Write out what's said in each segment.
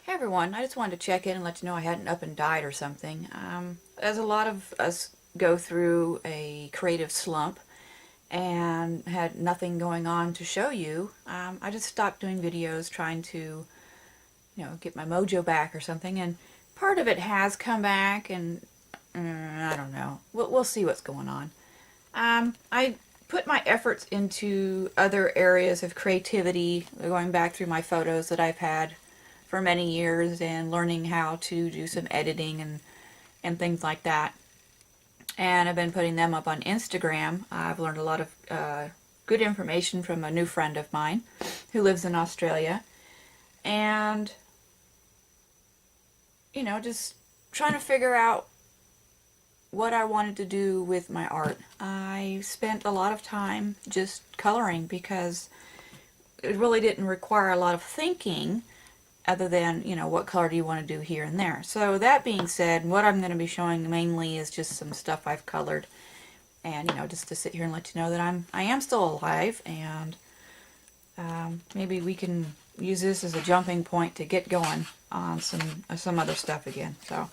Hey everyone, I just wanted to check in and let you know I hadn't up and died or something. As a lot of us go through a creative slump and had nothing going on to show you, I just stopped doing videos trying to, get my mojo back or something, and part of it has come back, and I don't know. We'll see what's going on. I put my efforts into other areas of creativity, going back through my photos that I've had for many years and learning how to do some editing and things like that. And I've been putting them up on Instagram. I've learned a lot of good information from a new friend of mine who lives in Australia. And, just trying to figure out what I wanted to do with my art. I spent a lot of time just coloring because it really didn't require a lot of thinking other than, what color do you want to do here and there. So that being said, what I'm going to be showing mainly is just some stuff I've colored, and, just to sit here and let you know that I am still alive, and maybe we can use this as a jumping point to get going on some other stuff again. So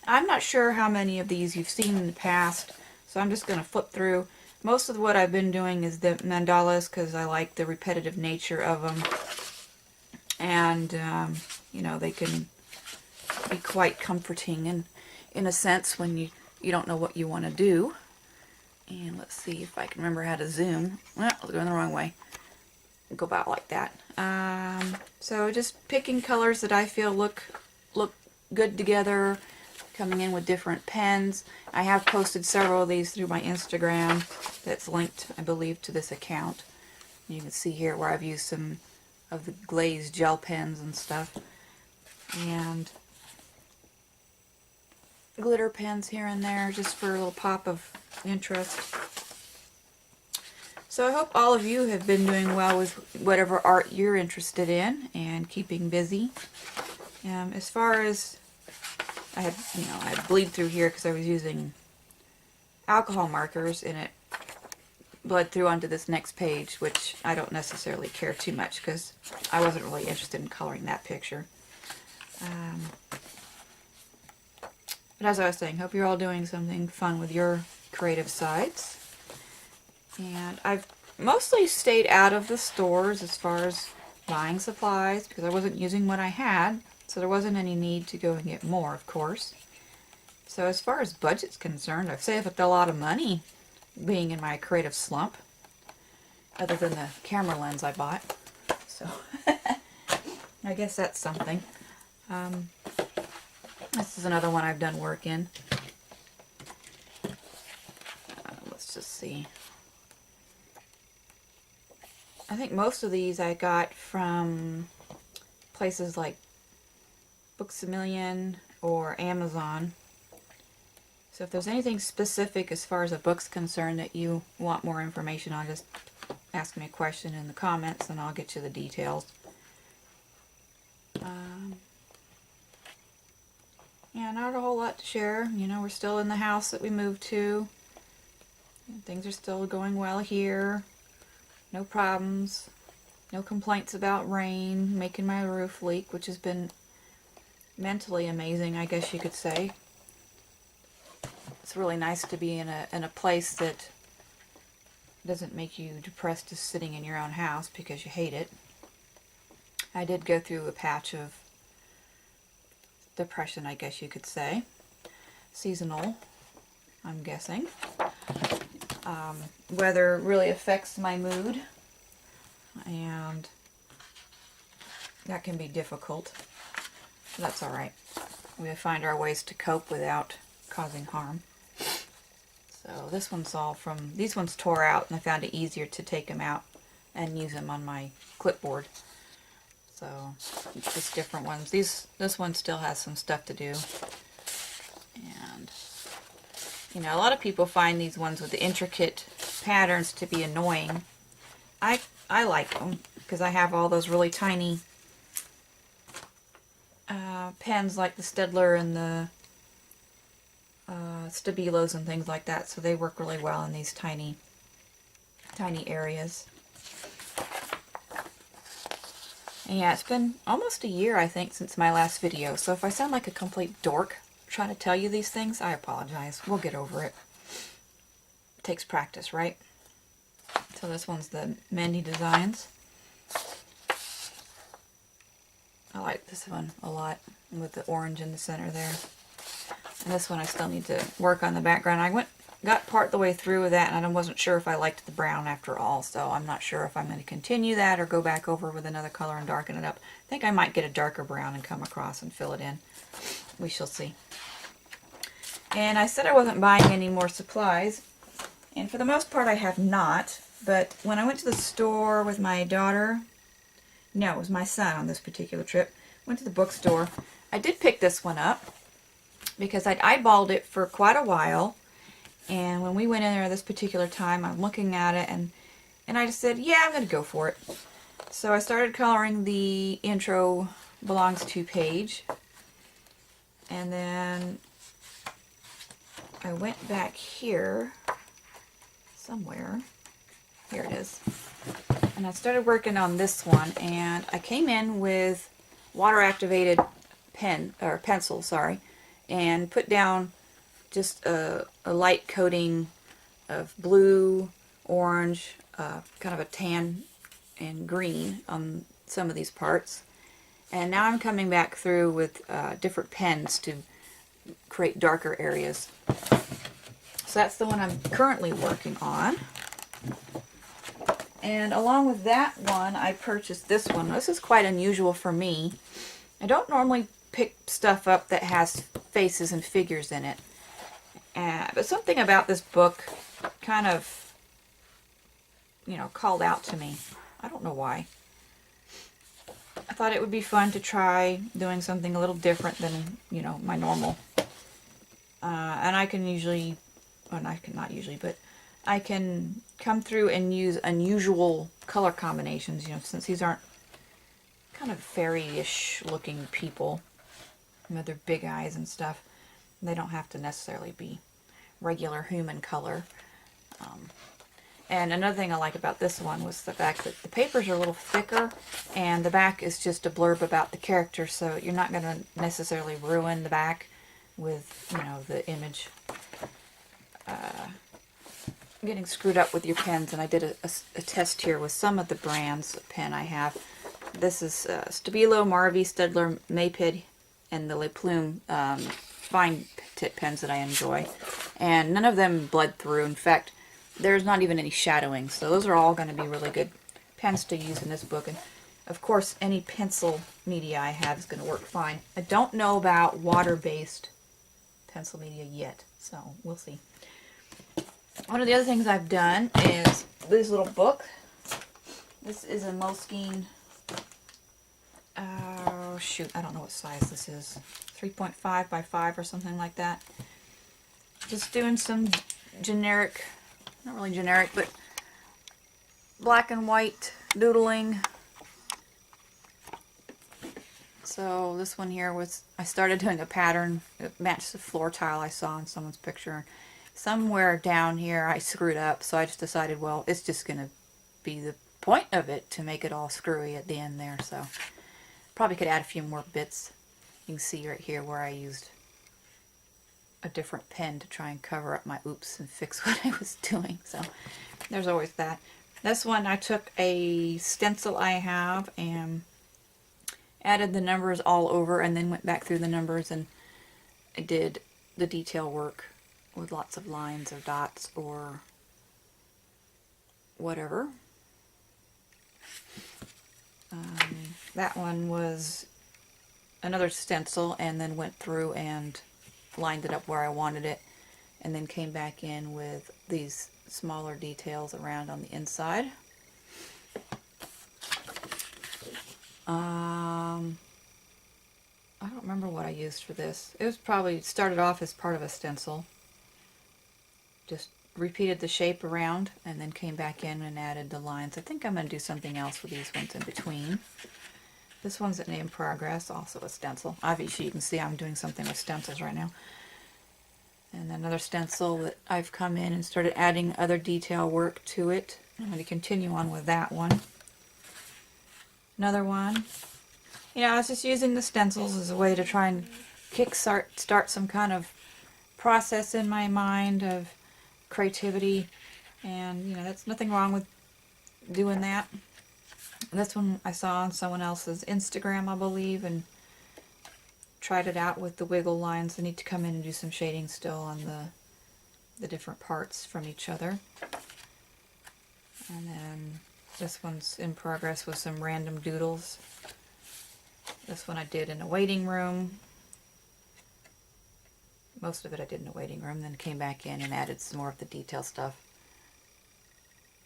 I'm not sure how many of these you've seen in the past, so I'm just going to flip through. Most of what I've been doing is the mandalas because I like the repetitive nature of them, and they can be quite comforting in a sense when you don't know what you want to do. And let's see if I can remember how to zoom. Well, I was going the wrong way. Go about like that. So just picking colors that I feel look good together, coming in with different pens. I have posted several of these through my Instagram that's linked, I believe, to this account. You can see here where I've used some of the glazed gel pens and stuff, and glitter pens here and there just for a little pop of interest. So I hope all of you have been doing well with whatever art you're interested in and keeping busy. As far as I had bleed through here because I was using alcohol markers, and it bled through onto this next page, which I don't necessarily care too much because I wasn't really interested in coloring that picture. But as I was saying, hope you're all doing something fun with your creative sides. And I've mostly stayed out of the stores as far as buying supplies because I wasn't using what I had, so there wasn't any need to go and get more, of course. So as far as budget's concerned, I've saved a lot of money being in my creative slump, other than the camera lens I bought. So I guess that's something. This is another one I've done work in. Let's just see. I think most of these I got from places like Books A Million or Amazon. So if there's anything specific as far as a book's concerned that you want more information on, just ask me a question in the comments and I'll get you the details. Yeah, not a whole lot to share. We're still in the house that we moved to. Things are still going well here. No problems. No complaints about rain making my roof leak, which has been mentally amazing, I guess you could say. It's really nice to be in a place that doesn't make you depressed just sitting in your own house because you hate it. I did go through a patch of depression, I guess you could say. Seasonal, I'm guessing. Weather really affects my mood, and that can be difficult. That's alright. We find our ways to cope without causing harm. So this one's all from, these ones tore out and I found it easier to take them out and use them on my clipboard. So just different ones. This one still has some stuff to do. And a lot of people find these ones with the intricate patterns to be annoying. I like them because I have all those really tiny pens like the Staedtler and the Stabilos and things like that, so they work really well in these tiny areas. And yeah, it's been almost a year, I think, since my last video, so if I sound like a complete dork trying to tell you these things, I apologize. We'll get over it. It takes practice, right? So this one's the Mendy Designs. I like this one a lot with the orange in the center there. And this one I still need to work on the background. I got part the way through with that, and I wasn't sure if I liked the brown after all, so I'm not sure if I'm going to continue that or go back over with another color and darken it up. I think I might get a darker brown and come across and fill it in. We shall see. And I said I wasn't buying any more supplies, and for the most part I have not, but when I went to the store with my daughter, no, it was my son on this particular trip, went to the bookstore, I did pick this one up because I'd eyeballed it for quite a while, and when we went in there this particular time, I'm looking at it, and I just said, yeah, I'm going to go for it. So I started coloring the Intro Belongs To page, and then I went back here somewhere. Here it is. And I started working on this one, and I came in with water-activated pencil, and put down just a light coating of blue, orange, kind of a tan and green on some of these parts. And now I'm coming back through with different pens to create darker areas. So that's the one I'm currently working on. And along with that one, I purchased this one. This is quite unusual for me. I don't normally pick stuff up that has faces and figures in it. But something about this book kind of, called out to me. I don't know why. I thought it would be fun to try doing something a little different than, my normal. And I can usually, not usually, but I can come through and use unusual color combinations, since these aren't kind of fairy-ish looking people. They're big eyes and stuff. They don't have to necessarily be regular human color. And another thing I like about this one was the fact that the papers are a little thicker, and the back is just a blurb about the character, so you're not going to necessarily ruin the back with, the image getting screwed up with your pens. And I did a test here with some of the brands of pen I have. This is Stabilo, Marvy, Staedtler, Maped, and the Le Plume fine tip pens that I enjoy. And none of them bled through. In fact, there's not even any shadowing. So those are all going to be really good pens to use in this book. And of course, any pencil media I have is going to work fine. I don't know about water-based pencil media yet, so we'll see. One of the other things I've done is this little book. This is a Moleskine, oh shoot, I don't know what size this is. 3.5 by 5 or something like that. Just doing some generic, not really generic, but black and white doodling. So this one here was, I started doing a pattern. It matched the floor tile I saw in someone's picture. Somewhere down here I screwed up, so I just decided, well, it's just going to be the point of it to make it all screwy at the end there. So probably could add a few more bits. You can see right here where I used a different pen to try and cover up my oops and fix what I was doing. So there's always that. This one I took a stencil I have and added the numbers all over, and then went back through the numbers and I did the detail work with lots of lines or dots or whatever. That one was another stencil, and then went through and lined it up where I wanted it, and then came back in with these smaller details around on the inside. I don't remember what I used for this. It was probably started off as part of a stencil. Just repeated the shape around and then came back in and added the lines. I think I'm going to do something else with these ones in between. This one's in progress, also a stencil. Obviously you can see I'm doing something with stencils right now. And another stencil that I've come in and started adding other detail work to it. I'm going to continue on with that one. Another one. You know, I was just using the stencils as a way to try and start some kind of process in my mind of creativity. And, you know, that's nothing wrong with doing that. This one I saw on someone else's Instagram, I believe, and tried it out with the wiggle lines. I need to come in and do some shading still on the different parts from each other. And then this one's in progress with some random doodles. This one I did in a waiting room. Most of it I did in a waiting room, then came back in and added some more of the detail stuff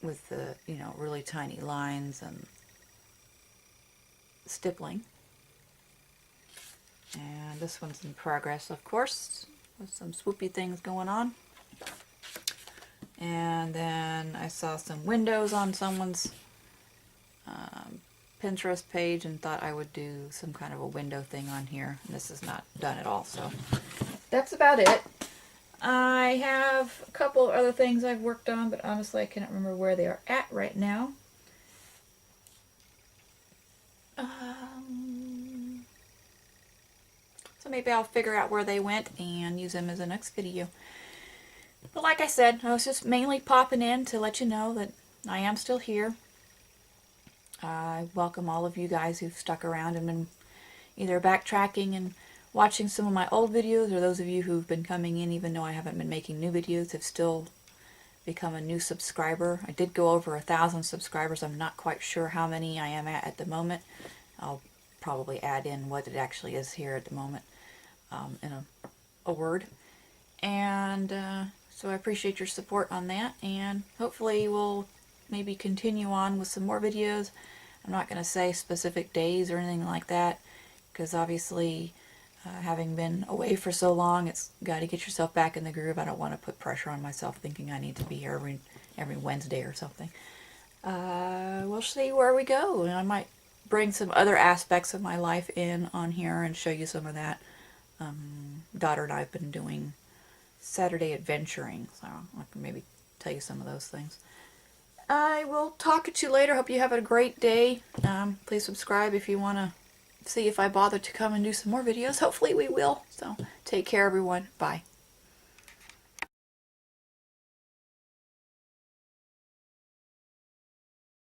with the, you know, really tiny lines and stippling. And this one's in progress, of course, with some swoopy things going on. And then I saw some windows on someone's Pinterest page and thought I would do some kind of a window thing on here. And this is not done at all, so that's about it. I have a couple of other things I've worked on, but honestly I cannot remember where they are at right now. So maybe I'll figure out where they went and use them as the next video. But like I said, I was just mainly popping in to let you know that I am still here. I welcome all of you guys who've stuck around and been either backtracking and watching some of my old videos, or those of you who've been coming in even though I haven't been making new videos have still become a new subscriber. I did go over 1,000 subscribers. I'm not quite sure how many I am at the moment. I'll probably add in what it actually is here at the moment in a word. And so I appreciate your support on that, and hopefully we'll maybe continue on with some more videos. I'm not going to say specific days or anything like that, because obviously having been away for so long, it's got to get yourself back in the groove. I don't want to put pressure on myself thinking I need to be here every Wednesday or something. We'll see where we go, and I might bring some other aspects of my life in on here and show you some of that. Daughter and I have been doing Saturday adventuring, so I can maybe tell you some of those things. I will talk to you later. Hope you have a great day. Please subscribe if you want to see if I bother to come and do some more videos. Hopefully we will. So take care, everyone. Bye.